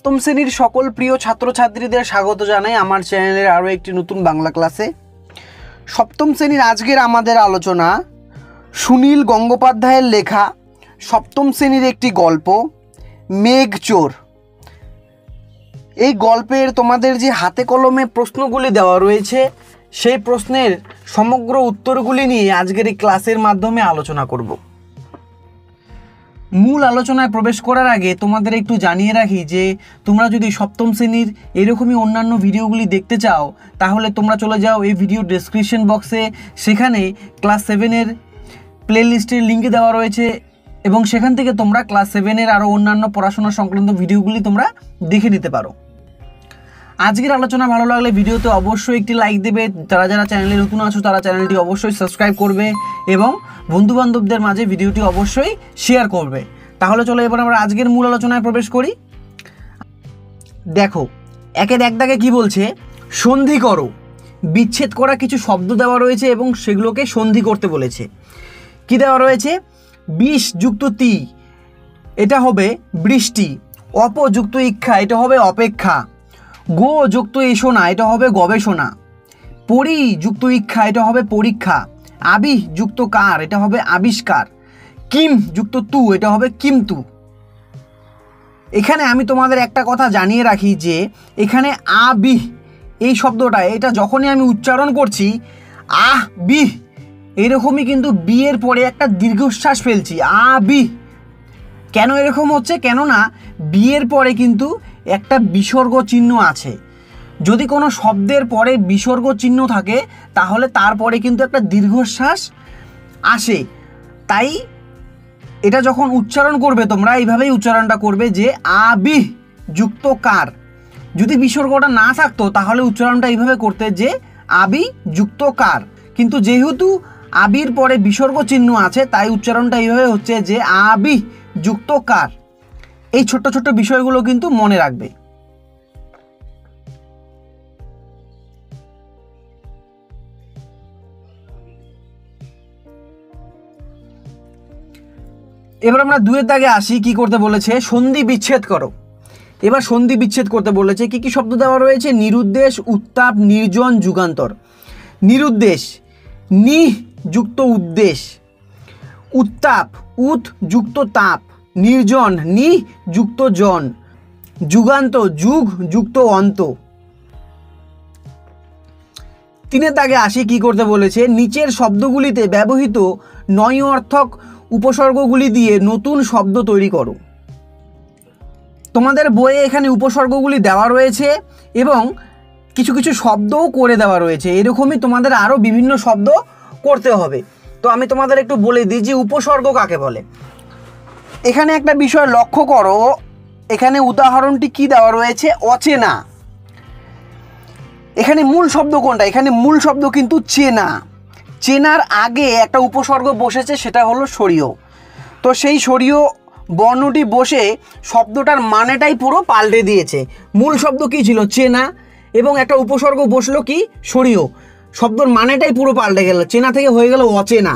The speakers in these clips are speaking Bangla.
সপ্তম শ্রেণীর সকল প্রিয় ছাত্রছাত্রীদের স্বাগত জানাই আমার চ্যানেলের আরও একটি নতুন বাংলা ক্লাসে। সপ্তম শ্রেণীর আজকের আমাদের আলোচনা সুনীল গঙ্গোপাধ্যায়ের লেখা সপ্তম শ্রেণীর একটি গল্প মেঘচোর। এই গল্পের তোমাদের যে হাতে কলমে প্রশ্নগুলি দেওয়া রয়েছে সেই প্রশ্নের সমগ্র উত্তরগুলি নিয়ে আজকের এই ক্লাসের মাধ্যমে আলোচনা করব। মূল আলোচনায় প্রবেশ করার আগে তোমাদের একটু জানিয়ে রাখি যে তোমরা যদি সপ্তম শ্রেণীর এরকমই অন্যান্য ভিডিওগুলি দেখতে চাও তাহলে তোমরা চলে যাও এই ভিডিও ডেসক্রিপশন বক্সে, সেখানে ক্লাস 7-এর প্লেলিস্টের লিঙ্ক দেওয়া রয়েছে এবং সেখান থেকে তোমরা ক্লাস 7-এর আরও অন্যান্য পড়াশোনা সংক্রান্ত ভিডিওগুলি তোমরা দেখে নিতে পারো। আজকের আলোচনা ভালো লাগলে ভিডিওতে অবশ্যই একটি লাইক দেবে, যারা যারা চ্যানেলে নতুন আছো তারা চ্যানেলটি অবশ্যই সাবস্ক্রাইব করবে এবং বন্ধুবান্ধবদের মাঝে ভিডিওটি অবশ্যই শেয়ার করবে। তাহলে চলো এবার আমরা আজকের মূল আলোচনায় প্রবেশ করি। দেখো একের এক দাগে কী বলছে, সন্ধি করো। বিচ্ছেদ করা কিছু শব্দ দেওয়া রয়েছে এবং সেগুলোকে সন্ধি করতে বলেছে। কি দেওয়া রয়েছে? বিষ যুক্ত তি, এটা হবে বৃষ্টি। অপযুক্ত ইচ্ছা, এটা হবে অপেক্ষা। গো যুক্ত এসোনা, এটা হবে গবেষণা। পরি যুক্ত ইচ্ছা, এটা হবে পরীক্ষা। আবিহ যুক্ত কার, এটা হবে আবিষ্কার। কিম যুক্ত তু, এটা হবে কিমতু। এখানে আমি তোমাদের একটা কথা জানিয়ে রাখি যে এখানে আবিহ এই শব্দটা, এটা যখনই আমি উচ্চারণ করছি আহ বিহ এরকমই কিন্তু বিয়ের পরে একটা দীর্ঘশ্বাস ফেলছি, আবিহ। কেন এরকম হচ্ছে? কেননা বিয়ের পরে কিন্তু একটা বিসর্গ চিহ্ন আছে। যদি কোনো শব্দের পরে বিসর্গ চিহ্ন থাকে তাহলে তারপরে কিন্তু একটা দীর্ঘশ্বাস আসে। তাই এটা যখন উচ্চারণ করবে তোমরা এইভাবেই উচ্চারণটা করবে যে আবিহ যুক্ত কার। যদি বিসর্গটা না থাকতো তাহলে উচ্চারণটা এইভাবে করতে যে আবি যুক্ত কার, কিন্তু যেহেতু আবির পরে বিসর্গ চিহ্ন আছে তাই উচ্চারণটা এইভাবে হচ্ছে যে আবি যুক্ত কার। এই ছোট্ট ছোট্ট বিষয়গুলো কিন্তু মনে রাখবে। এবার আমরা দুয়ের দাগে আসি। কি করতে বলেছে? সন্ধি বিচ্ছেদ করো। এবার সন্ধি বিচ্ছেদ করতে বলেছে। কি কি শব্দ দেওয়া রয়েছে? নিরুদ্দেশ, উত্তাপ, নির্জন, যুগান্তর। নিরুদ্দেশ নি যুক্ত উদ্দেশ, উত্তাপ উত যুক্ত তাপ, নির্জন নি যুক্ত জন, যুগান্ত যুগ যুক্ত অন্ত। তিনের দাগে আসি। কি করতে বলেছে? নিচের শব্দগুলিতে ব্যবহৃত নয় অর্থক উপসর্গগুলি দিয়ে নতুন শব্দ তৈরি করো। তোমাদের বইয়ে এখানে উপসর্গগুলি দেওয়া রয়েছে এবং কিছু কিছু শব্দও করে দেওয়া রয়েছে। এরকমই তোমাদের আরও বিভিন্ন শব্দ করতে হবে। তো আমি তোমাদের একটু বলে দিই যে উপসর্গ কাকে বলে। এখানে একটা বিষয় লক্ষ্য করো, এখানে উদাহরণটি কি দেওয়া রয়েছে? অচেনা। এখানে মূল শব্দ কোনটা? এখানে মূল শব্দ কিন্তু চেনা। চেনার আগে একটা উপসর্গ বসেছে, সেটা হলো সরিয়। তো সেই সরিয় বর্ণটি বসে শব্দটার মানেটাই পুরো পাল্টে দিয়েছে। মূল শব্দ কী ছিল? চেনা, এবং একটা উপসর্গ বসলো কি? সরিয়। শব্দর মানেটাই পুরো পাল্টে গেল, চেনা থেকে হয়ে গেল অচেনা।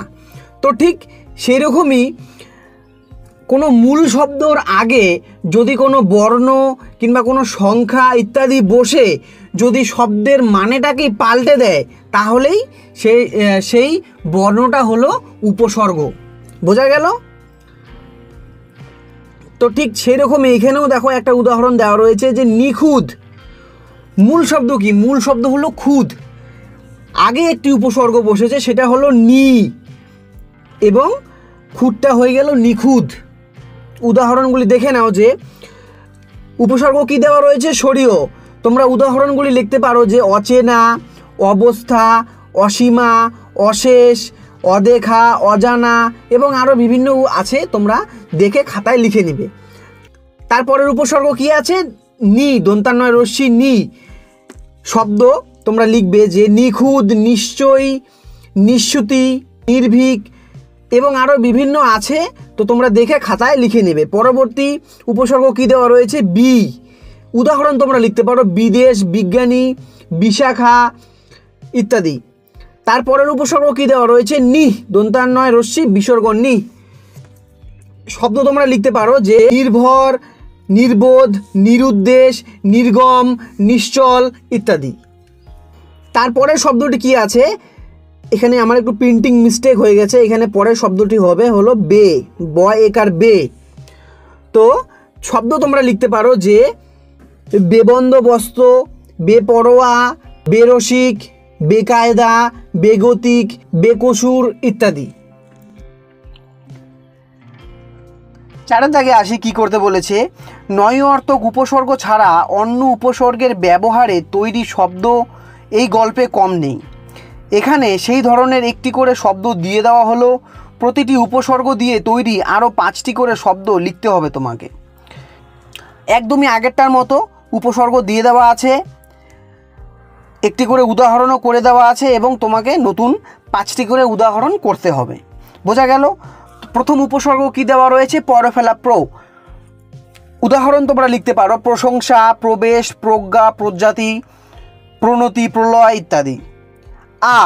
তো ঠিক সেই রকমই কোনো মূল শব্দর আগে যদি কোনো বর্ণ কিংবা কোনো সংখ্যা ইত্যাদি বসে যদি শব্দের মানেটাকে পাল্টে দেয় তাহলেই সেই বর্ণটা হলো উপসর্গ। বোঝা গেল? তো ঠিক সেরকমই এখানেও দেখো একটা উদাহরণ দেওয়া রয়েছে যে নিখুঁত। মূল শব্দ কি? মূল শব্দ হলো খুদ, আগে একটি উপসর্গ বসেছে সেটা হলো নি, এবং খুদটা হয়ে গেল নিখুঁত। উদাহরণগুলি দেখে নাও যে উপসর্গ কি দেওয়া রয়েছে? সরিয়। তোমরা উদাহরণগুলি লিখতে পারো যে অচেনা, অবস্থা, অসীমা, অশেষ, অদেখা, অজানা এবং আরও বিভিন্ন আছে, তোমরা দেখে খাতায় লিখে নিবে। তারপরের উপসর্গ কি আছে? নি, দন্তান্বয় রস্যি নি শব্দ তোমরা লিখবে যে নিখুঁত, নিশ্চয়ই, নিশ্চুতি, নির্ভীক এবং আরও বিভিন্ন আছে, তো তোমরা দেখে খাতায় লিখে নেবে। পরবর্তী উপসর্গ কি দেওয়া রয়েছে? বি। উদাহরণ তোমরা লিখতে পারো বিদেশ, বিজ্ঞানী, বিশাখা ইত্যাদি। তারপরের উপসর্গ কি দেওয়া রয়েছে? নি, দন্তান্বয় রস্যি বিসর্গ নি শব্দ তোমরা লিখতে পারো যে নির্ভর, নির্বোধ, নিরুদ্দেশ, নির্গম, নিশ্চল ইত্যাদি। তারপরের শব্দটি কি আছে, এখানে আমার একটু প্রিন্টিং মিস্টেক হয়ে গেছে, এখানে পরের শব্দটি হলো বে, ব একার বে। তো শব্দ তোমরা লিখতে পারো যে বেবন্দোবস্ত, বেপরোয়া, বেরসিক, বেকায়দা, বেগতিক, বেকসুর ইত্যাদি। চারের দাগে আসি, কি করতে বলেছে, নয় অর্থক উপসর্গ ছাড়া অন্য উপসর্গের ব্যবহারে তৈরি শব্দ এই গল্পে কম নেই। এখানে সেই ধরনের একটি করে শব্দ দিয়ে দেওয়া হলো। প্রতিটি উপসর্গ দিয়ে তৈরি আরও 5টি করে শব্দ লিখতে হবে তোমাকে। একদমই আগেরটার মতো উপসর্গ দিয়ে দেওয়া আছে, একটি করে উদাহরণও করে দেওয়া আছে এবং তোমাকে নতুন 5টি করে উদাহরণ করতে হবে। বোঝা গেল? প্রথম উপসর্গ কি দেওয়া রয়েছে, পর ফেলা প্র। উদাহরণ তোমরা লিখতে পারো প্রশংসা, প্রবেশ, প্রজ্ঞা, প্রজাতি, প্রণতি, প্রলয় ইত্যাদি। আ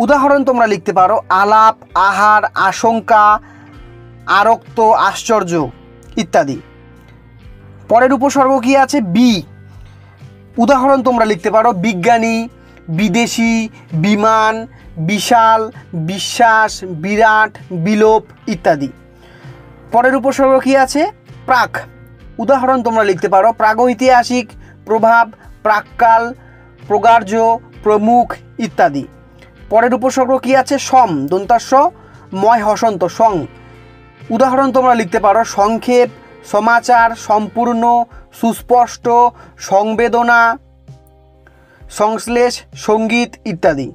উদাহরণ তোমরা লিখতে পারো আলাপ, আহার, আশঙ্কা, আরক্ত, আশ্চর্য ইত্যাদি। পরের উপসর্গ কি আছে, বি। উদাহরণ তোমরা লিখতে পারো বিজ্ঞানী, বিদেশি, বিমান, বিশাল, বিশ্বাস, বিরাট, বিলোপ ইত্যাদি। পরের উপসর্গ কি আছে, প্রাক। উদাহরণ তোমরা লিখতে পারো প্রাগৈতিহাসিক, প্রভাব, প্রাক্কাল, প্রগার্য, প্রমুখ ইত্যাদি। পরের উপসর্গ কি আছে, সম, দন্তাস্য ময় হসন্ত, সং। উদাহরণ তোমরা লিখতে পারো সংক্ষেপ, সমাচার, সম্পূর্ণ, সুস্পষ্ট, সংবেদনা, সংশ্লেষ, সঙ্গীত ইত্যাদি।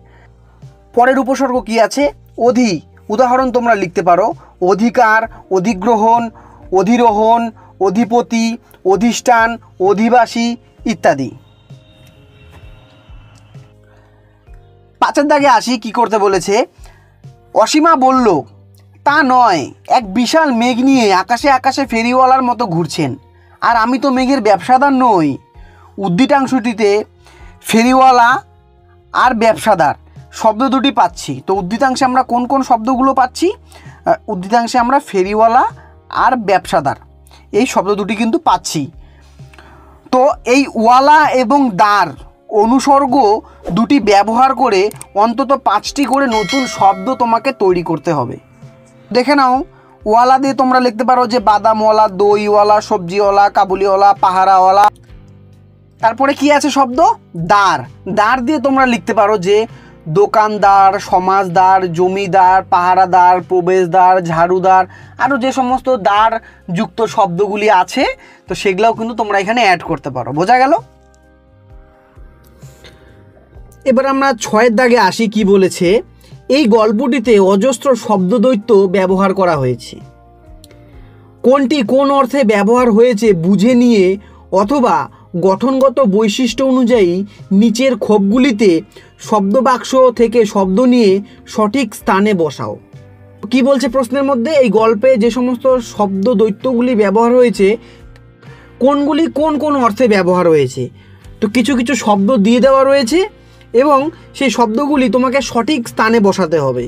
পরের উপসর্গ কি আছে, অধি। উদাহরণ তোমরা লিখতে পারো অধিকার, অধিগ্রহণ, অধিরোহণ, অধিপতি, অধিষ্ঠান, অধিবাসী ইত্যাদি। 5 দাগে আসি, কি করতে বলেছে, অসীমা বলল তা নয়, এক বিশাল মেঘ নিয়ে আকাশে আকাশে ফেরিওয়ালার মতো ঘুরছেন, আর আমি তো মেঘের ব্যবসাদার নই। উদ্দীতাংশটিতে ফেরিওয়ালা আর ব্যবসাদার শব্দ দুটি পাচ্ছি। তো উদ্দীতাংশে আমরা কোন কোন শব্দগুলো পাচ্ছি, উদ্দীতাংশে আমরা ফেরিওয়ালা আর ব্যবসাদার এই শব্দ দুটি কিন্তু পাচ্ছি। তো এই ওয়ালা এবং দার অনুসর্গ দুটি ব্যবহার করে অন্তত 5টি করে নতুন শব্দ তোমাকে তৈরি করতে হবে। দেখে নাও, ওয়ালা দিয়ে তোমরা লিখতে পারো যে বাদামওয়ালা, দইওয়ালা, সবজিওয়ালা, কাবুলিওয়ালা, পাহারাওয়ালা। তারপরে কি আছে শব্দ, দার। দার দিয়ে তোমরা লিখতে পারো যে দোকানদার, সমাজদার, জমিদার, পাহারাদার, প্রবেশদ্বার, ঝাড়ুদার, আরও যে সমস্ত দ্বার যুক্ত শব্দগুলি আছে তো সেগুলোও কিন্তু তোমরা এখানে অ্যাড করতে পারো। বোঝা গেল? এবার আমরা 6 দাগে আসি, কি বলেছে, এই গল্পটিতে অজস্র শব্দদ্বৈত ব্যবহার করা হয়েছে। কোনটি কোন অর্থে ব্যবহার হয়েছে বুঝে নিয়ে অথবা গঠনগত বৈশিষ্ট্য অনুযায়ী নিচের খোপগুলিতে শব্দবাক্স থেকে শব্দ নিয়ে সঠিক স্থানে বসাও। কি বলছে প্রশ্নের মধ্যে, এই গল্পে যে সমস্ত শব্দ দ্বৈতগুলি ব্যবহার হয়েছে কোনগুলি কোন কোন অর্থে ব্যবহার হয়েছে। তো কিছু কিছু শব্দ দিয়ে দেওয়া রয়েছে এবং সেই শব্দগুলি তোমাকে সঠিক স্থানে বসাতে হবে।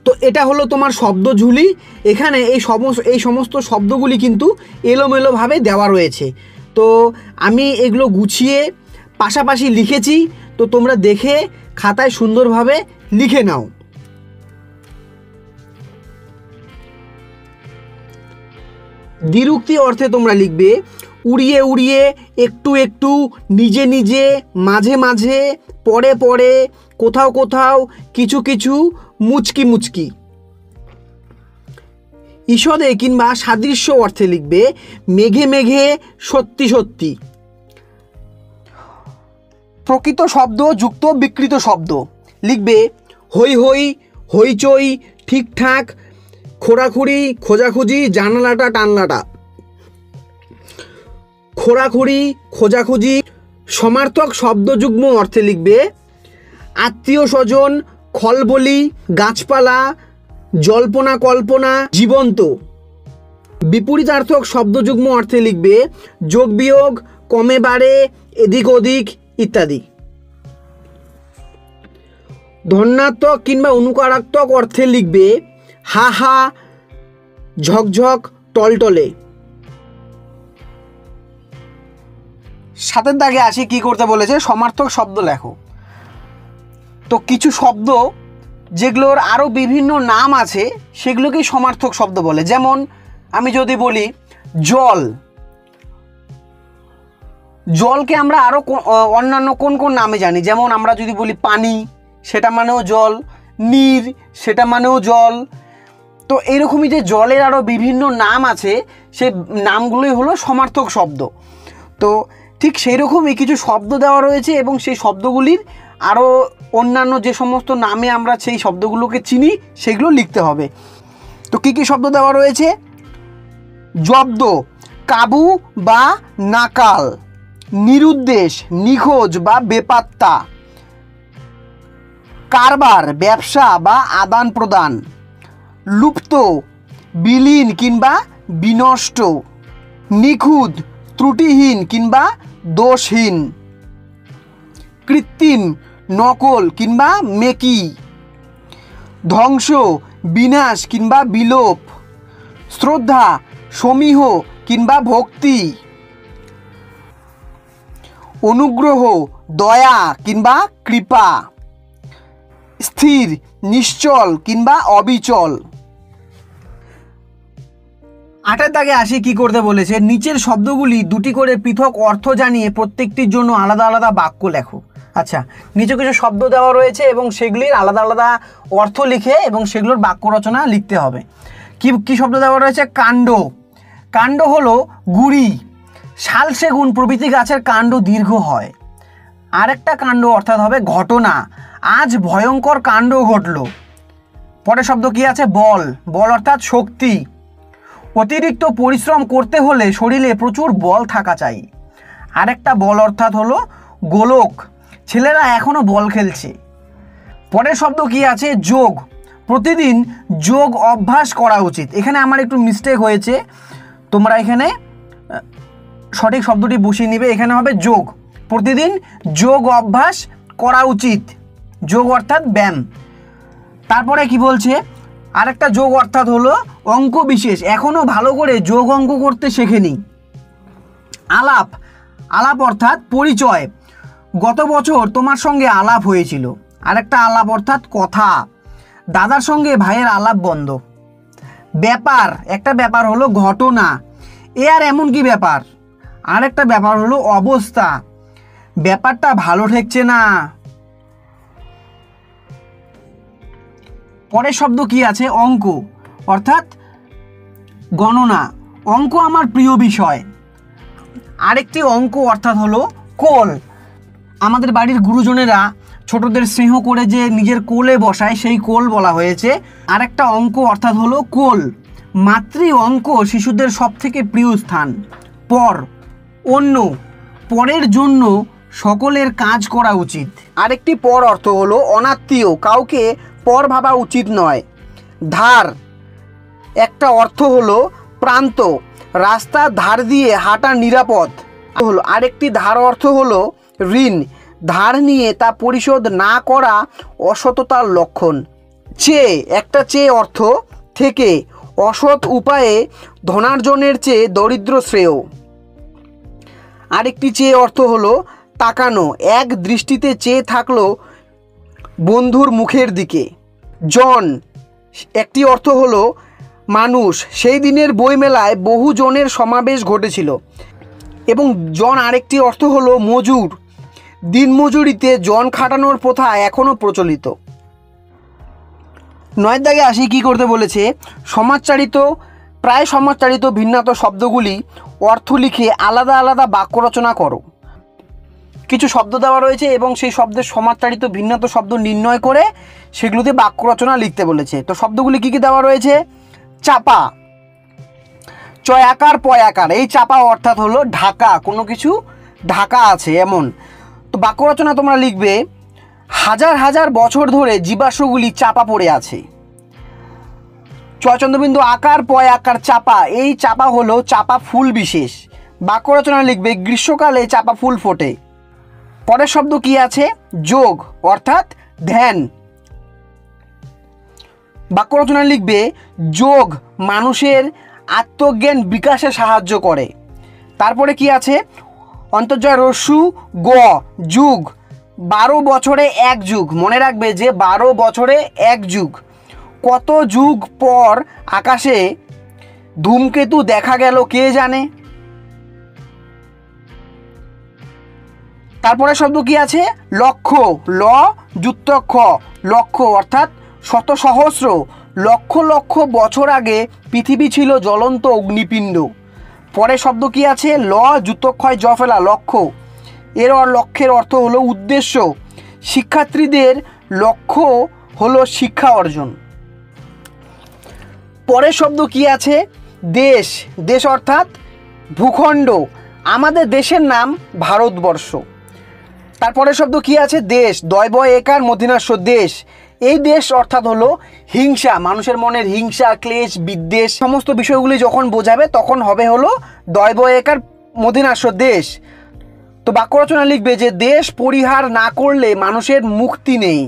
তো এটা হলো তোমার শব্দ ঝুলি। এখানে এই সমস্ত শব্দগুলি কিন্তু এলোমেলোভাবে দেওয়া রয়েছে। তো আমি এগুলো গুছিয়ে পাশাপাশি লিখেছি, তো তোমরা দেখে খাতায় সুন্দরভাবে লিখে নাও। দ্বিরুক্তি অর্থে তোমরা লিখবে উড়িয়ে উড়িয়ে, একটু একটু, নিজে নিজে, মাঝে মাঝে, পরে পরে, কোথাও কোথাও, কিছু কিছু, মুচকি মুচকি। ঈষদে কিংবা সাদৃশ্য অর্থে লিখবে মেঘে মেঘে, সত্যি সত্যি। প্রকৃত শব্দ যুক্ত বিকৃত শব্দ লিখবে হই হই, হইচই, ঠিকঠাক, খোঁড়াখুড়ি, খোঁজাখুঁজি, জানালাটা টানলাটা। খোঁড়াখুড়ি, খোঁজাখুঁজি। সমার্থক শব্দযুগ্ম অর্থে লিখবে আত্মীয় স্বজন, খলবলি, গাছপালা, জল্পনা কল্পনা, জীবন্ত। বিপরীতার্থক শব্দযুগ্ম অর্থে লিখবে যোগ বিয়োগ, কমে বাড়ে, এদিক ওদিক ইত্যাদি। ধন্যাত্মক কিংবা অনুকারাত্মক অর্থে লিখবে হা হা, ঝকঝক, টলটলে। সাতের দাগে আসি, কি করতে বলেছে, সমার্থক শব্দ লেখো। তো কিছু শব্দ যেগুলোর আরও বিভিন্ন নাম আছে সেগুলোকেই সমার্থক শব্দ বলে। যেমন আমি যদি বলি জল, জলকে আমরা আরও অন্যান্য কোন কোন নামে জানি, যেমন আমরা যদি বলি পানি, সেটা মানেও জল, নীর, সেটা মানেও জল। তো এইরকমই যে জলের আরও বিভিন্ন নাম আছে, সেই নামগুলোই হলো সমার্থক শব্দ। তো ঠিক সেই রকমই কিছু শব্দ দেওয়া রয়েছে এবং সেই শব্দগুলির আরও অন্যান্য যে সমস্ত নামে আমরা সেই শব্দগুলোকে চিনি সেগুলো লিখতে হবে। তো কী কী শব্দ দেওয়া রয়েছে, জব্দ, কাবু বা নাকাল, নিরুদ্দেশ, নিখোঁজ বা বেপাত্তা, কারবার, ব্যবসা বা আদান প্রদান, লুপ্ত, বিলীন কিংবা বিনষ্ট, নিখুঁত, ত্রুটিহীন কিংবা দোষহীন, কৃত্রিম, নকল কিংবা মেকি, ধ্বংস, বিনাশ কিংবা বিলোপ, শ্রদ্ধা, সমীহ কিংবা ভক্তি, অনুগ্রহ, দয়া কিংবা কৃপা, স্থির, নিশ্চল কিংবা অবিচল। আটের দাগে আসি, কি করতে বলেছে, নিচের শব্দগুলি দুটি করে পৃথক অর্থ জানিয়ে প্রত্যেকটির জন্য আলাদা আলাদা বাক্য লেখো। আচ্ছা, নিচে কিছু শব্দ দেওয়া রয়েছে এবং সেগুলির আলাদা আলাদা অর্থ লিখে এবং সেগুলোর বাক্য রচনা লিখতে হবে। কি শব্দ দেওয়া রয়েছে, কাণ্ড, কাণ্ড হলো গুড়ি, শাল, সেগুন প্রভৃতি গাছের কাণ্ড দীর্ঘ হয়। আরেকটা কাণ্ড অর্থাৎ হবে ঘটনা, আজ ভয়ঙ্কর কাণ্ড ঘটল। পরের শব্দ কি আছে, বল, বল অর্থাৎ শক্তি, অতিরিক্ত পরিশ্রম করতে হলে শরীরে প্রচুর বল থাকা চাই। আরেকটা বল অর্থাৎ হলো গোলক, ছেলেরা এখনো বল খেলছে। পরের শব্দ কি আছে, যোগ, প্রতিদিন যোগ অভ্যাস করা উচিত। এখানে আমার একটু মিস্টেক হয়েছে, তোমরা এখানে সঠিক শব্দটি বসিয়ে নিবে। এখানে হবে যোগ, প্রতিদিন যোগ অভ্যাস করা উচিত, যোগ অর্থাৎ ব্যায়াম। তারপরে কি বলছে, আরেকটা যোগ অর্থাৎ হলো অঙ্ক বিশেষ, এখনো ভালো করে যোগ অঙ্ক করতে শেখেনি। আলাপ, আলাপ অর্থাৎ পরিচয়, গত বছর তোমার সঙ্গে আলাপ হয়েছিল। আরেকটা আলাপ অর্থাৎ কথা, দাদার সঙ্গে ভাইয়ের আলাপ বন্ধ। ব্যাপার, একটা ব্যাপার হলো ঘটনা, এ আর এমন কি ব্যাপার। আরেকটা ব্যাপার হলো অবস্থা, ব্যাপারটা ভালো ঠেকছে না। পরের শব্দ কি আছে, অঙ্ক অর্থাৎ গণনা, অঙ্ক আমার প্রিয় বিষয়। আরেকটি অঙ্ক অর্থাৎ হলো কোল, আমাদের বাড়ির গুরুজনেরা ছোটদের স্নেহ করে যে নিজের কোলে বসায় সেই কোল বলা হয়েছে। আরেকটা অঙ্ক অর্থাৎ হলো কোল, মাতৃ অঙ্ক শিশুদের সব থেকে প্রিয় স্থান। পর, অন্য, পরের জন্য সকলের কাজ করা উচিত। আরেকটি পর অর্থ হলো অনাত্মীয়, কাউকে পর ভাবা উচিত নয়। ধার, একটা অর্থ হলো প্রান্ত, রাস্তার ধার দিয়ে হাঁটা নিরাপদ হলো। আরেকটি ধার অর্থ হলো ঋণ, ধার নিয়ে তা পরিশোধ না করা অসততার লক্ষণ। চেয়ে, একটা চেয়ে অর্থ থেকে, অসৎ উপায়ে ধনার্জনের চেয়ে দরিদ্র শ্রেয়। আরেকটি চেয়ে অর্থ হলো তাকানো, এক দৃষ্টিতে চেয়ে থাকলো বন্ধুর মুখের দিকে। জন, একটি অর্থ হলো মানুষ, সেই দিনের বইমেলায় বহু জনের সমাবেশ ঘটেছিল। এবং জন আরেকটি অর্থ হলো মজুর, দিনমজুরিতে জন খাটানোর প্রথা এখনও প্রচলিত। 9 দাগে আসি, কি করতে বলেছে, সমাজচারিত, প্রায় সমাজচারিত ভিন্নাত শব্দগুলি অর্থ লিখে আলাদা আলাদা বাক্য রচনা করো। কিছু শব্দ দেওয়া রয়েছে এবং সেই শব্দের সমাজচারিত ভিন্নাত শব্দ নির্ণয় করে সেগুলোতে বাক্য রচনা লিখতে বলেছে। তো শব্দগুলি কী কী দেওয়া রয়েছে, চাপা, চয় আকার পয় আকার, এই চাপা অর্থাৎ হলো ঢাকা, কোনো কিছু ঢাকা আছে এমন। তো বাক্য রচনা তোমরা লিখবে, হাজার হাজার বছর ধরে জীবাশ্মগুলি চাপা পড়ে আছে। চয়চন্দ্রবিন্দু আকার পয় আকার চাপা, এই চাপা হলো চাপা ফুল বিশেষ। বাক্য রচনা লিখবে, গ্রীষ্মকালে চাপা ফুল ফোটে। পরের শব্দ কি আছে, যোগ অর্থাৎ ধ্যান। বাক্য রচনা লিখবে, যোগ মানুষের আত্মজ্ঞান বিকাশে সাহায্য করে। তারপরে কি আছে, অন্তর্জয় রস্যু গ যুগ, 12 বছরে 1 যুগ। মনে রাখবে যে 12 বছরে 1 যুগ। কত যুগ পর আকাশে ধূমকেতু দেখা গেল কে জানে? তারপরে শব্দ কি আছে? লক্ষ, ল যুক্ত খ, লক্ষ অর্থাৎ শত সহস্র, লক্ষ লক্ষ বছর আগে পৃথিবী ছিল জ্বলন্ত অগ্নিপিণ্ড। পরে শব্দ কি আছে? ল যুক্ত ক্ষয় জ ফেলা, লক্ষ্য। এর লক্ষ্যের অর্থ হলো উদ্দেশ্য। শিক্ষার্থীদের লক্ষ্য হলো শিক্ষা অর্জন। পরের শব্দ কি আছে? দেশ, দেশ অর্থাৎ ভূখণ্ড। আমাদের দেশের নাম ভারতবর্ষ। তারপরে শব্দ কি আছে? দেশ, দয় বয় একার মধ্যিনাস্য দেশ। এই দেশ অর্থাৎ হলো হিংসা, মানুষের মনের হিংসা, ক্লেশ, বিদ্বেষ সমস্ত বিষয়গুলি যখন বোঝাবে তখন হবে হলো দয় বয় একার মধ্যিনাস্য দেশ। তো বাক্য রচনা লিখবে যে দেশ পরিহার না করলে মানুষের মুক্তি নেই।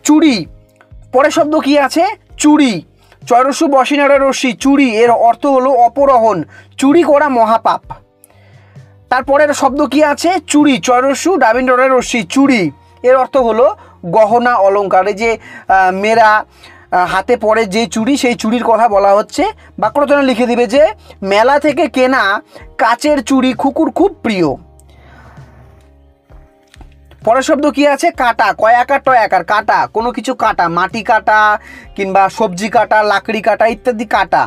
চুরি, পরের শব্দ কি আছে? চুরি, চয়রস্যু বসিনারা রশ্মি, চুরি। এর অর্থ হলো অপহরণ, চুরি করা মহাপাপ। তারপরের শব্দ কি আছে? চুরি, চয়রস্যু ডাবিন্ডরের রশ্মি, চুরি। এর অর্থ হলো গহনা অলঙ্কার। এই যে মেয়েরা হাতে পরে যে চুড়ি, সেই চুড়ির কথা বলা হচ্ছে। বাক্য রচনা লিখে দিবে যে মেলা থেকে কেনা কাচের চুড়ি খুকুর খুব প্রিয়। পরের শব্দ কি আছে? কাটা, কয় আকার টয় আকার, কাটা, কোনো কিছু কাটা, মাটি কাটা কিংবা সবজি কাটা, লাকড়ি কাটা ইত্যাদি কাটা।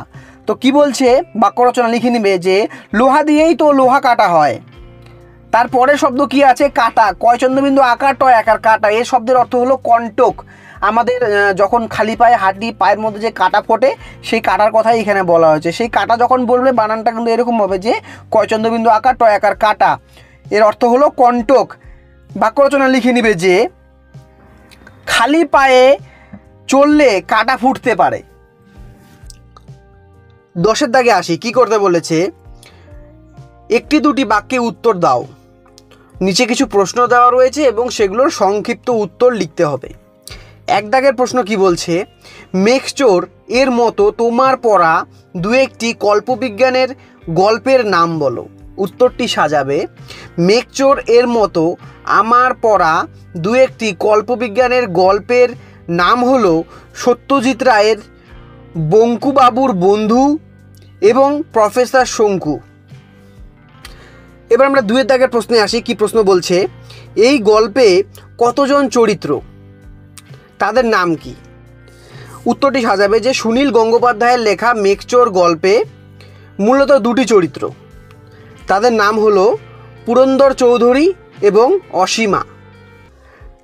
তো কি বলছে? বাক্য রচনা লিখে নিবে যে লোহা দিয়েই তো লোহা কাটা হয়। তারপরে শব্দ কি আছে? কাটা, কয় চন্দ্রবিন্দু আকার টয় আকার, কাটা। এই শব্দের অর্থ হলো কণ্টক। আমাদের যখন খালি পায়ে হাঁটি, পায়ের মধ্যে যে কাটা ফোটে, সেই কাটার কথাই এখানে বলা হয়েছে। সেই কাটা যখন বলবে বানানটা কিন্তু এরকম হবে যে কয় চন্দ্রবিন্দু আকার টয় আকার, কাটা। এর অর্থ হলো কণ্টক। বাক্য রচনা লিখে নিবে যে খালি পায়ে চললে কাটা ফুটতে পারে। 10-এর দাগে আসি। কি করতে বলেছে? একটি দুটি বাক্যে উত্তর দাও। নিচে কিছু প্রশ্ন দেওয়া রয়েছে এবং সেগুলোর সংক্ষিপ্ত উত্তর লিখতে হবে। 1 দাগের প্রশ্ন কি বলছে? মেঘচোর এর মতো তোমার পড়া দু একটি কল্পবিজ্ঞানের গল্পের নাম বলো। উত্তরটি সাজাবে মেঘচোর এর মতো আমার পড়া দু একটি কল্পবিজ্ঞানের গল্পের নাম হলো সত্যজিৎ রায়ের বঙ্কুবাবুর বন্ধু এবং প্রফেসর শঙ্কু। এবার আমরা 2-এর দাগের প্রশ্নে আসি। কি প্রশ্ন বলছে? এই গল্পে কতজন চরিত্র, তাদের নাম কি? উত্তরটি সাজাবে যে সুনীল গঙ্গোপাধ্যায়ের লেখা মেঘচোর গল্পে মূলত 2টি চরিত্র, তাদের নাম হলো পুরন্দর চৌধুরী এবং অসীমা।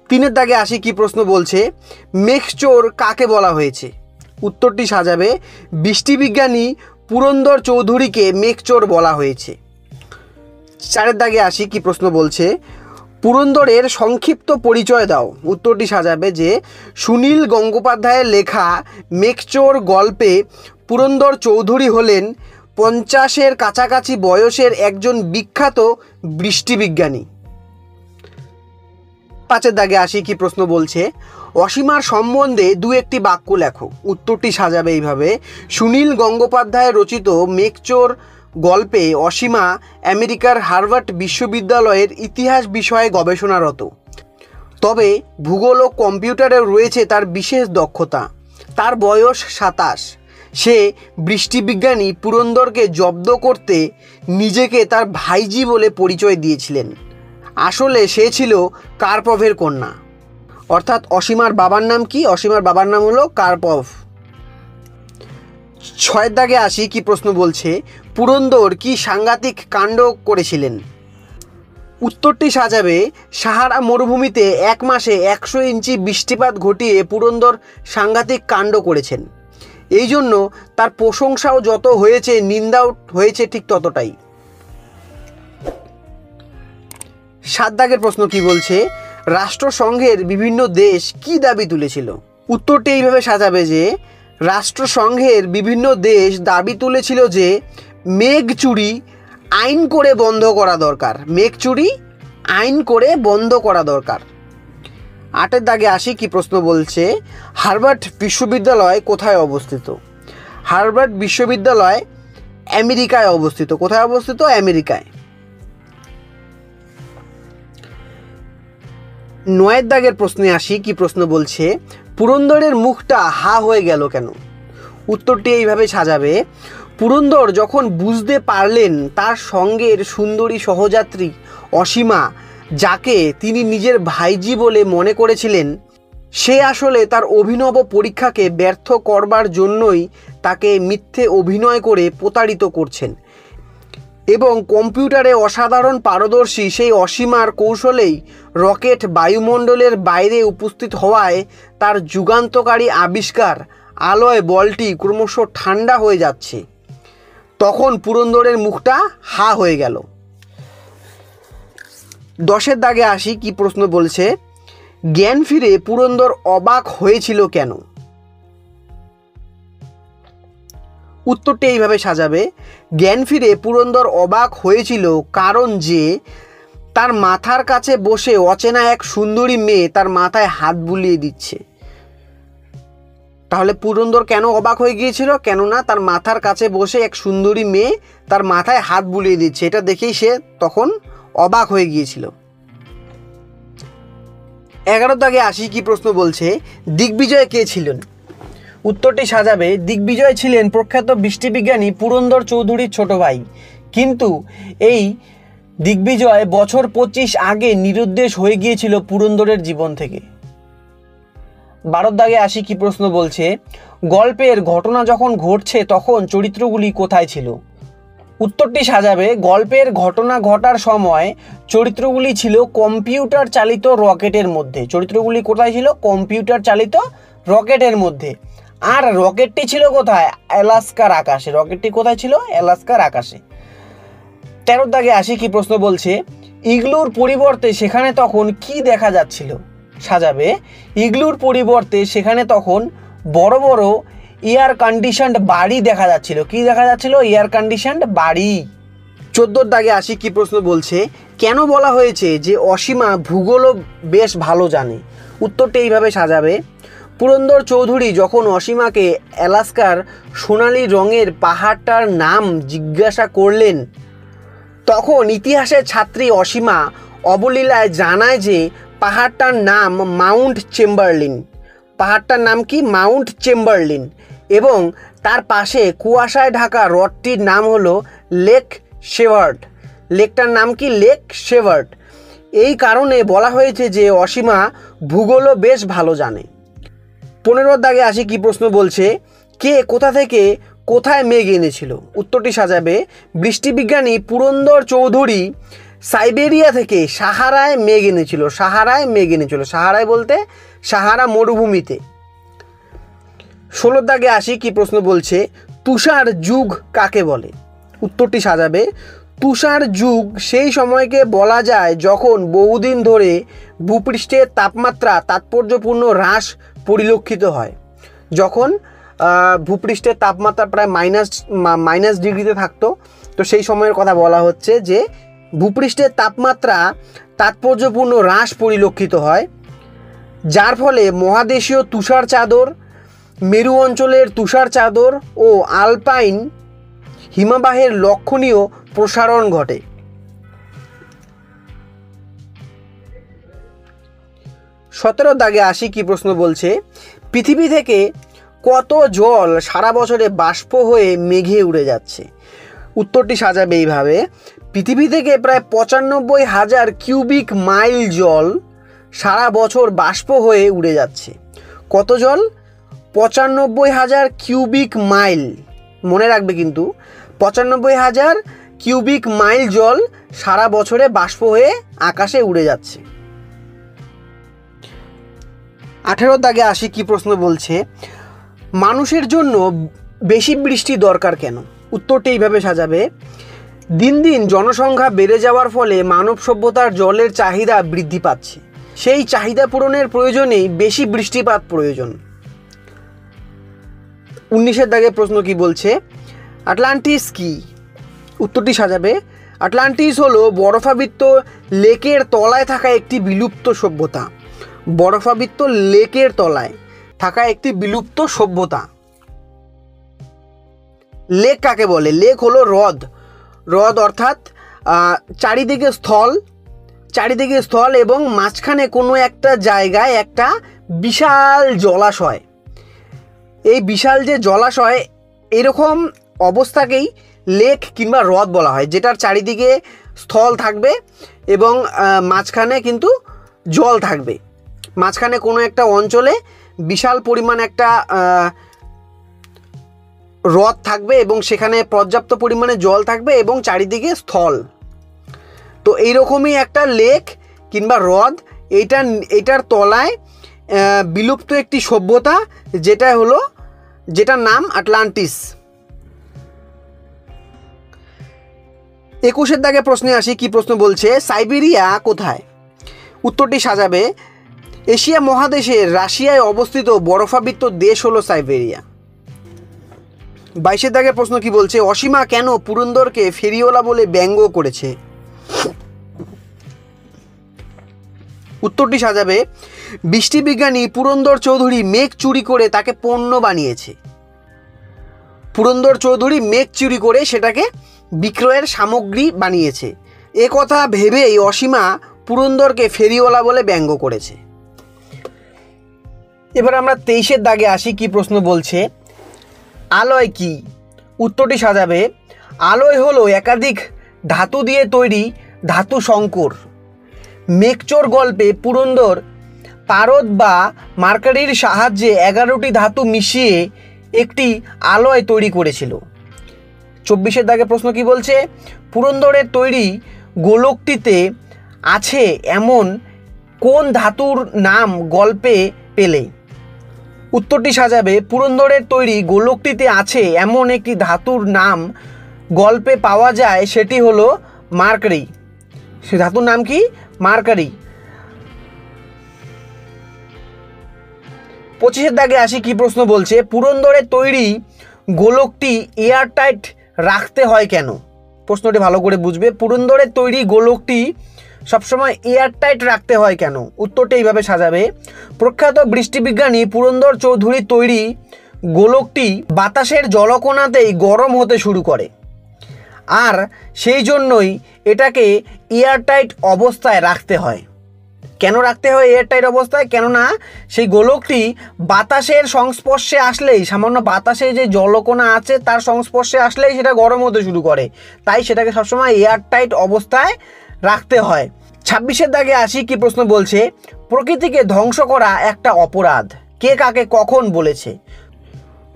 3-এর দাগে আসি। কি প্রশ্ন বলছে? মেঘচোর কাকে বলা হয়েছে? উত্তরটি সাজাবে বৃষ্টিবিজ্ঞানী পুরন্দর চৌধুরীকে মেঘচোর বলা হয়েছে। 4-এর দাগে আসি। কি প্রশ্ন বলছে? পুরন্দরের সংক্ষিপ্ত পরিচয় দাও। উত্তরটি সাজাবে যে সুনীল গঙ্গোপাধ্যায়ের লেখা মেঘচোর গল্পে পুরন্দর চৌধুরী হলেন 50-এর কাছাকাছি বয়সের একজন বিখ্যাত বৃষ্টিবিজ্ঞানী। 5-এর দাগে আসি। কি প্রশ্ন বলছে? অসীমার সম্বন্ধে 2-একটি বাক্য লেখো। উত্তরটি সাজাবে এইভাবে সুনীল গঙ্গোপাধ্যায় রচিত মেঘচোর গল্পে অসীমা আমেরিকার হার্ভার্ড বিশ্ববিদ্যালয়ের ইতিহাস বিষয়ে গবেষণারত। তবে ভূগোল ও কম্পিউটারে রয়েছে তার বিশেষ দক্ষতা। তার বয়স 27। সে বৃষ্টিবিজ্ঞানী পুরন্দরকে জব্দ করতে নিজেকে তার ভাইজি বলে পরিচয় দিয়েছিলেন। আসলে সে ছিল কার্পভের কন্যা। অর্থাৎ অসীমার বাবার নাম কি? অসীমার বাবার নাম হলো কার্পভ। 6-এর দাগে আসি। কি প্রশ্ন বলছে? পুরন্দর কি সাংঘাতিক কাণ্ড করেছিলেন? উত্তরটি সাজাবে সাহারা মরুভূমিতে 1 মাসে 100 ইঞ্চি বৃষ্টিপাত ঘটিয়ে পুরন্দর সাংঘাতিক কাণ্ড করেছেন। এই জন্য তার প্রশংসাও যত হয়েছে, নিন্দাও হয়েছে ঠিক ততটাই। 7 দাগের প্রশ্ন কি বলছে? রাষ্ট্রসংঘের বিভিন্ন দেশ কি দাবি তুলেছিল? উত্তরটি এইভাবে সাজাবে যে রাষ্ট্রসংঘের বিভিন্ন দেশ দাবি তুলেছিল যে মেঘ চুরি আইন করে বন্ধ করা দরকার। মেঘ চুরি আইন করে বন্ধ করা দরকার। 8-এর দাগে আসি। কি প্রশ্ন বলছে? হার্ভার্ড বিশ্ববিদ্যালয় কোথায় অবস্থিত? হার্ভার্ড বিশ্ববিদ্যালয় আমেরিকায় অবস্থিত। কোথায় অবস্থিত? আমেরিকায়। নয়ের দাগের প্রশ্নে আসি। কি প্রশ্ন বলছে, পুরন্দরের মুখটা হা হয়ে গেল কেন? উত্তরটি এইভাবে সাজাবে। পুরন্দর যখন বুঝতে পারলেন তার সঙ্গের সুন্দরী সহযাত্রী অসীমা, যাকে তিনি নিজের ভাইজি বলে মনে করেছিলেন, সে আসলে তার অভিনব পরীক্ষাকে ব্যর্থ করবার জন্যই তাকে মিথ্যে অভিনয় করে প্রতারিত করছেন এবং কম্পিউটারে অসাধারণ পারদর্শী সেই অসীমার কৌশলেই রকেট বায়ুমণ্ডলের বাইরে উপস্থিত হওয়ায় তার যুগান্তকারী আবিষ্কার আলোয় বলটি ক্রমশ ঠান্ডা হয়ে যাচ্ছে। তখন পুরন্দরের মুখটা হা হয়ে গেল। 10-এর দাগে আসি। কি প্রশ্ন বলছে, জ্ঞান ফিরে পুরন্দর অবাক হয়েছিল কেন? উত্তরটি এইভাবে সাজাবে। জ্ঞান ফিরে পুরন্দর অবাক হয়েছিল কারণ যে তার মাথার কাছে বসে অচেনা এক সুন্দরী মেয়ে তার মাথায় হাত বুলিয়ে দিচ্ছে। তাহলে পুরন্দর কেন অবাক হয়ে গিয়েছিল? কেননা তার মাথার কাছে বসে এক সুন্দরী মেয়ে তার মাথায় হাত বুলিয়ে দিচ্ছে, এটা দেখেই সে তখন অবাক হয়ে গিয়েছিল। 11 দাগে আসি। কি প্রশ্ন বলছে, দিগ্বিজয় কে ছিলেন? উত্তরটি সাজাবে। দিগ্বিজয় ছিলেন প্রখ্যাত বৃষ্টিবিজ্ঞানী পুরন্দর চৌধুরীর ছোট ভাই, কিন্তু এই দিগ্বিজয় বছর 25 আগে নিরুদ্দেশ হয়ে গিয়েছিল পুরন্দরের জীবন থেকে। 12 দাগে আসি। কি প্রশ্ন বলছে, গল্পের ঘটনা যখন ঘটছে তখন চরিত্রগুলি কোথায় ছিল? উত্তরটি সাজাবে। গল্পের ঘটনা ঘটার সময় চরিত্রগুলি ছিল কম্পিউটার চালিত রকেটের মধ্যে। চরিত্রগুলি কোথায় ছিল? কম্পিউটার চালিত রকেটের মধ্যে। আর রকেটটি ছিল কোথায়? অ্যালাস্কার আকাশে। রকেটটি কোথায় ছিল? অ্যালাস্কার আকাশে। 13 দাগে আসি। কি প্রশ্ন বলছে, ইগলুর পরিবর্তে সেখানে তখন কি দেখা যাচ্ছিল? সাজাবে। ইগলুর পরিবর্তে সেখানে তখন বড় বড় এয়ার কন্ডিশনড বাড়ি দেখা যাচ্ছিল। কি দেখা যাচ্ছিল? এয়ার কন্ডিশনড বাড়ি। 14 দাগে আসি। কি প্রশ্ন বলছে, কেন বলা হয়েছে যে অসীমা ভূগোলও বেশ ভালো জানে? উত্তরটি এইভাবে সাজাবে। পুরন্দর চৌধুরী যখন অসীমাকে অ্যালাস্কার সোনালি রঙের পাহাড়টার নাম জিজ্ঞাসা করলেন, তখন ইতিহাসের ছাত্রী অসীমা অবলীলায় জানায় যে পাহাড়টার নাম মাউন্ট চেম্বারলিন। পাহাড়টার নাম কি? Mount Chamberlin. এবং তার পাশে কুয়াশায় ঢাকা হ্রদটির নাম হলো লেক শেভার্ড। লেকটার নাম কি? লেক শেভার্ড। এই কারণে বলা হয়েছে যে অসীমা ভূগোলও বেশ ভালো জানে। 15 দাগে আসি। কি প্রশ্ন বলছে, কে কোথা থেকে কোথায় মেঘ এনেছিল? উত্তরটি সাজাবে। বৃষ্টিবিজ্ঞানী পুরন্দর চৌধুরী সাইবেরিয়া থেকে সাহারায় মেঘ এনেছিল। সাহারায় মেঘ এনেছিল। সাহারায় বলতে সাহারা মরুভূমিতে। 16 দাগে আসি। কি প্রশ্ন বলছে, তুষার যুগ কাকে বলে? উত্তরটি সাজাবে। তুষার যুগ সেই সময়কে বলা যায় যখন বহুদিন ধরে ভূপৃষ্ঠের তাপমাত্রা তাৎপর্যপূর্ণ হ্রাস পরিলক্ষিত হয়। যখন ভূপৃষ্ঠের তাপমাত্রা প্রায় মাইনাস ডিগ্রিতে থাকতো, তো সেই সময়ের কথা বলা হচ্ছে যে ভূপৃষ্ঠের তাপমাত্রা তাৎপর্যপূর্ণ হ্রাস পরিলক্ষিত হয়, যার ফলে মহাদেশীয় তুষার চাদর, মেরু অঞ্চলের তুষার চাদর ও আলপাইন হিমবাহের লক্ষণীয় প্রসারণ ঘটে। 17 দাগে আসি। কি প্রশ্ন বলছে, পৃথিবী থেকে কত জল সারা বছরে বাষ্প হয়ে মেঘে উড়ে যাচ্ছে? উত্তরটি সাজাবে এইভাবে। পৃথিবী থেকে প্রায় 95,000 কিউবিক মাইল জল সারা বছর বাষ্প হয়ে উড়ে যাচ্ছে। কত জল? 95,000 কিউবিক মাইল। মনে রাখবে কিন্তু, 95,000 কিউবিক মাইল জল সারা বছরে বাষ্প হয়ে আকাশে উড়ে যাচ্ছে। 18 দাগে আসি। কি প্রশ্ন বলছে, মানুষের জন্য বেশি বৃষ্টি দরকার কেন? উত্তরটি এইভাবে সাজাবে। দিন দিন জনসংখ্যা বেড়ে যাওয়ার ফলে মানব সভ্যতার জলের চাহিদা বৃদ্ধি পাচ্ছে। সেই চাহিদা পূরণের প্রয়োজনেই বেশি বৃষ্টিপাত প্রয়োজন। 19 দাগে প্রশ্ন কি বলছে, আটলান্টিস কি? উত্তরটি সাজাবে। আটলান্টিস হলো বরফাবৃত লেকের তলায় থাকা একটি বিলুপ্ত সভ্যতা। বরফাবৃত লেকের তলায় থাকা একটি বিলুপ্ত সভ্যতা। লেক কাকে বলে? লেক হলো হ্রদ। হ্রদ অর্থাৎ চারিদিকে স্থল, চারিদিকে স্থল এবং মাঝখানে কোনো একটা জায়গায় একটা বিশাল জলাশয়। এই বিশাল যে জলাশয়, এরকম অবস্থাকেই লেক কিংবা হ্রদ বলা হয়, যেটার চারিদিকে স্থল থাকবে এবং মাঝখানে কিন্তু জল থাকবে। মাঝখানে কোনো একটা অঞ্চলে বিশাল পরিমাণ একটা হ্রদ থাকবে এবং সেখানে পর্যাপ্ত পরিমাণে জল থাকবে এবং চারিদিকে স্থল। তো এইরকমই একটা লেক কিংবা হ্রদ, এটার তলায় বিলুপ্ত একটি সভ্যতা, যেটার নাম আটলান্টিস। 21 দাগে প্রশ্নে আসি। কি প্রশ্ন বলছে? সাইবেরিয়া কোথায়? উত্তরটি সাজাবে, এশিয়া মহাদেশের রাশিয়ায় অবস্থিত বরফাবৃত দেশ হলো সাইবেরিয়া। 22 দাগের প্রশ্ন কি বলছে? অসীমা কেন পুরন্দরকে ফেরিওয়ালা বলে ব্যঙ্গ করেছে? উত্তরটি সাজাবে, বৃষ্টিবিজ্ঞানী পুরন্দর চৌধুরী মেঘ চুরি করে তাকে পণ্য বানিয়েছে। পুরন্দর চৌধুরী মেঘ চুরি করে সেটাকে বিক্রয়ের সামগ্রী বানিয়েছে। এ কথা ভেবেই অসীমা পুরন্দরকে ফেরিওয়ালা বলে ব্যঙ্গ করেছে। এবার আমরা 23 দাগে আসি। কি প্রশ্ন বলছে? আলয় কি? উত্তরটি সাজাবে, আলয় হলো একাধিক ধাতু দিয়ে তৈরি ধাতু সংকর। মেঘচোর গল্পে পুরন্দর পারদ বা মার্কারির সাহায্যে 11টি ধাতু মিশিয়ে একটি আলয় তৈরি করেছিল। 24 দাগে প্রশ্ন কি বলছে? পুরন্দরের তৈরি গোলকটিতে আছে এমন কোন ধাতুর নাম গল্পে পেলে? উত্তরটি সাজাবে, পুরন্দরের তৈরি গোলকটিতে আছে এমন একটি ধাতুর নাম গল্পে পাওয়া যায়, সেটি হলো মার্কারি। সে ধাতুর নাম কি? মার্কারি। 25 দাগে আসি। কি প্রশ্ন বলছে? পুরন্দরের তৈরি গোলকটি এয়ারটাইট রাখতে হয় কেন? প্রশ্নটি ভালো করে বুঝবে। পুরন্দরের তৈরি গোলকটি সবসময় এয়ারটাইট রাখতে হয় কেন? উত্তরটি এইভাবে সাজাবে, প্রখ্যাত বৃষ্টিবিজ্ঞানী পুরন্দর চৌধুরীর তৈরি গোলকটি বাতাসের জলকণাতেই গরম হতে শুরু করে, আর সেই জন্যই এটাকে এয়ারটাইট অবস্থায় রাখতে হয়। কেন রাখতে হয় এয়ারটাইট অবস্থায়? কেননা সেই গোলকটি বাতাসের সংস্পর্শে আসলেই, সামান্য বাতাসে যে জলকণা আছে তার সংস্পর্শে আসলেই সেটা গরম হতে শুরু করে, তাই সেটাকে সবসময় এয়ারটাইট অবস্থায় রাখতে হয়। 26 দাগে আসি। কি প্রশ্ন বলছে? প্রকৃতিকে ধ্বংস করা একটা অপরাধ, কে কাকে কখন বলেছে?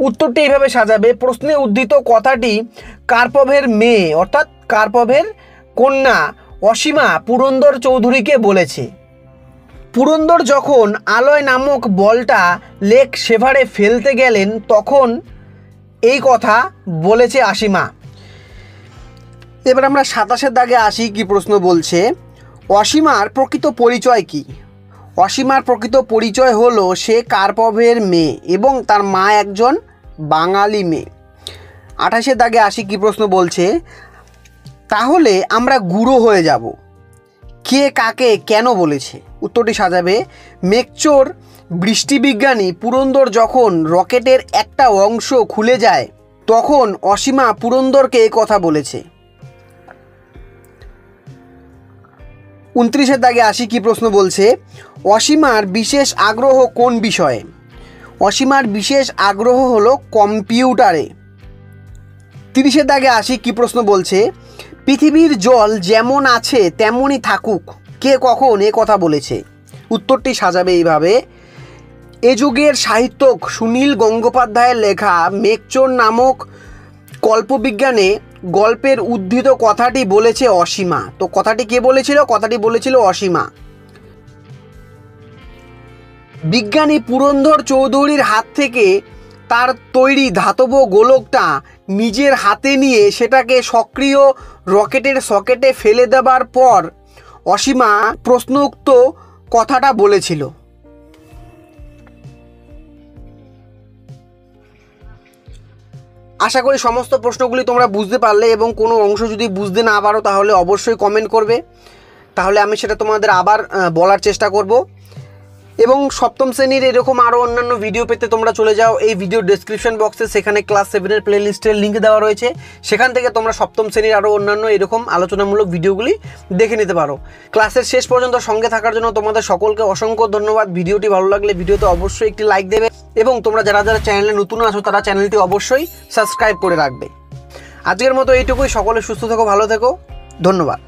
উত্তরটি এইভাবে সাজাবে, প্রশ্নে উদ্ধৃত কথাটি কার্পভের মেয়ে অর্থাৎ কার্পভের কন্যা অসীমা পুরন্দর চৌধুরীকে বলেছে। পুরন্দর যখন আলয় নামক বলটা লেক সেভারে ফেলতে গেলেন তখন এই কথা বলেছে অসীমা। এবার আমরা 27 দাগে আসি। কি প্রশ্ন বলছে? অসীমার প্রকৃত পরিচয় কি? অসীমার প্রকৃত পরিচয় হলো সে কার্পভের মেয়ে এবং তার মা একজন বাঙালি মেয়ে। 28 দাগে আসি। কি প্রশ্ন বলছে? তাহলে আমরা গুঁড়ো হয়ে যাব, কে কাকে কেন বলেছে? উত্তরটি সাজাবে, মেঘচোর বৃষ্টিবিজ্ঞানী পুরন্দর যখন রকেটের একটা অংশ খুলে যায় তখন অসীমা পুরন্দরকে এই কথা বলেছে। 29 দাগে আসি। কি প্রশ্ন বলছে? অসীমার বিশেষ আগ্রহ কোন বিষয়ে? অসীমার বিশেষ আগ্রহ হলো কম্পিউটারে। 30 দাগে আসি। কি প্রশ্ন বলছে? পৃথিবীর জল যেমন আছে তেমনই থাকুক, কে কখন এ কথা বলেছে? উত্তরটি সাজাবে এইভাবে, এ যুগের সাহিত্যক সুনীল গঙ্গোপাধ্যায়ের লেখা মেঘচোর নামক কল্পবিজ্ঞানে গল্পের উদ্ধৃত কথাটি বলেছে অসীমা। তো কথাটি কে বলেছিল? কথাটি বলেছিল অসীমা। বিজ্ঞানী পুরন্দর চৌধুরীর হাত থেকে তার তৈরি ধাতব গোলকটা নিজের হাতে নিয়ে সেটাকে সক্রিয় রকেটের সকেটে ফেলে দেবার পর অসীমা প্রশ্নোক্ত কথাটা বলেছিল। আশা করি সমস্ত প্রশ্নগুলি তোমরা বুঝতে পারলে, এবং কোনো অংশ যদি বুঝতে না পারো তাহলে অবশ্যই কমেন্ট করবে, তাহলে আমি সেটা তোমাদের আবার বলার চেষ্টা করব। এবং সপ্তম শ্রেণীর এরকম আরও অন্যান্য ভিডিও পেতে তোমরা চলে যাও এই ভিডিও ডেসক্রিপশন বক্সে, সেখানে ক্লাস 7-এর প্লে লিস্টের লিঙ্ক দেওয়া রয়েছে। সেখান থেকে তোমরা সপ্তম শ্রেণীর আরও অন্যান্য এরকম আলোচনামূলক ভিডিওগুলি দেখে নিতে পারো। ক্লাসের শেষ পর্যন্ত সঙ্গে থাকার জন্য তোমাদের সকলকে অসংখ্য ধন্যবাদ। ভিডিওটি ভালো লাগলে ভিডিওতে অবশ্যই একটি লাইক দেবে এবং তোমরা যারা যারা চ্যানেলে নতুন আছো তারা চ্যানেলটি অবশ্যই সাবস্ক্রাইব করে রাখবে। আজকের মতো এইটুকুই। সকলে সুস্থ থেকো, ভালো থেকো, ধন্যবাদ।